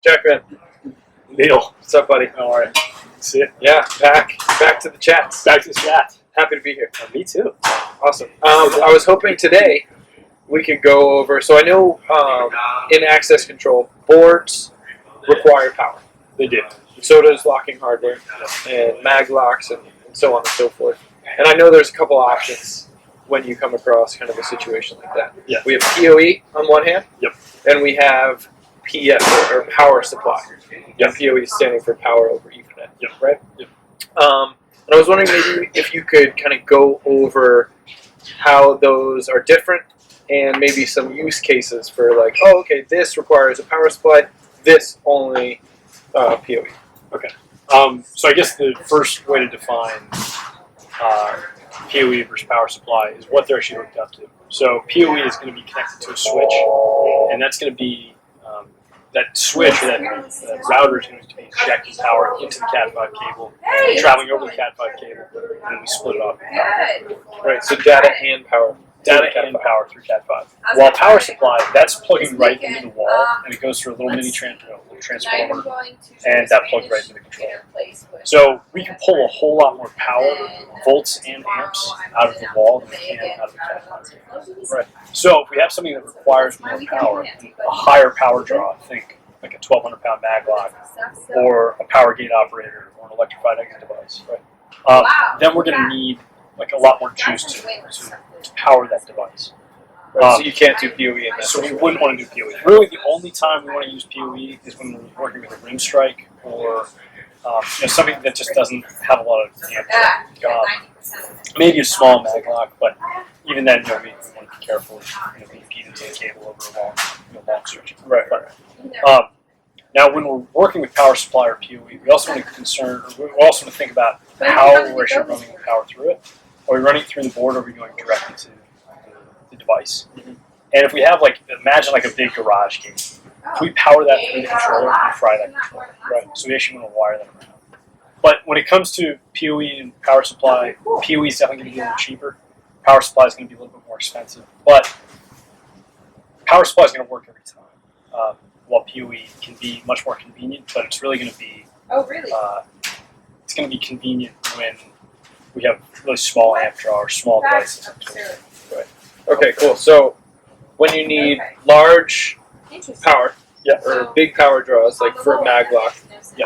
Jackman. Neil. What's up, buddy? How are you? See you. Yeah, back to the chats. Back to the chat. Happy to be here. Me too. Awesome. I was hoping today we could go over. So I know in access control, boards require power. They do. So does locking hardware and mag locks and so on and so forth. And I know there's a couple options when you come across kind of a situation like that. Yeah. We have POE on one hand. Yep. And we have PS or power supply. Yep. And POE is standing for power over Ethernet. Yep. Right? Yep. And I was wondering maybe if you could kind of go over how those are different and maybe some use cases for like, oh, okay, this requires a power supply, this only POE. Okay. So I guess the first way to define POE versus power supply is what they're actually hooked up to. So POE is going to be connected to a switch, and that's going to be that switch or that router is going to be injecting power into the Cat5 cable, traveling over the Cat5 cable, and then we split it off. Right, so data and power. Data and power through Cat5. While power supply, that's plugging right into the wall, and it goes through a little mini transformer, and that plugs right into the controller. So we can pull a whole lot more power, volts and amps, out of the wall than we can out of the Cat5 cable. Right. So if we have something that requires more power, a higher power draw, think like a 1,200-pound mag lock, or a power gate operator, or an electrified exit device, right? Then we're going to need like a lot more juice to power that device. Right, so you can't do POE in that. So we wouldn't want to do POE. Really, the only time we want to use POE is when we're working with a rim strike or something that just doesn't have a lot of amp. Maybe a small mag lock, but even then, we want to be careful with the impedance of the cable over a long stretch. Right. Now, when we're working with power supply or POE, we also want to think about how we're actually running the power through it. Are we running through the board, or are we going directly to the device? Mm-hmm. And if we have, imagine a big garage gate. If we power that through the controller, we fry that controller. Right. So we actually want to wire them around. But when it comes to POE and power supply, POE is definitely going to be a little cheaper. Power supply is going to be a little bit more expensive. But power supply is going to work every time. While POE can be much more convenient, but it's really going to be it's going to be convenient when we have really small amp draw or small devices. Right. Okay, cool. So when you need large power or big power draws, like for a mag lock,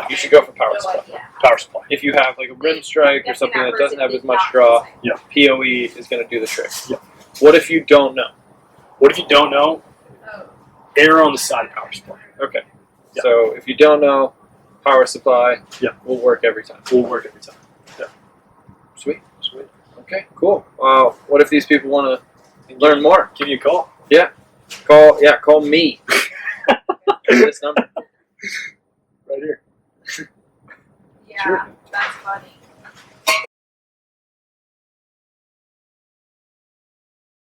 you should go for power supply. Power supply. If you have like a rim strike or something that doesn't have as much draw, POE is going to do the trick. Yeah. What if you don't know? What if you don't know? Err on the side of power supply. Okay. Yeah. So if you don't know, power supply will work every time. Will work every time. Yeah. Sweet. Okay, cool. What if these people want to learn more? Give you a call. Yeah. Call me. This number. Right here. Yeah, that's funny.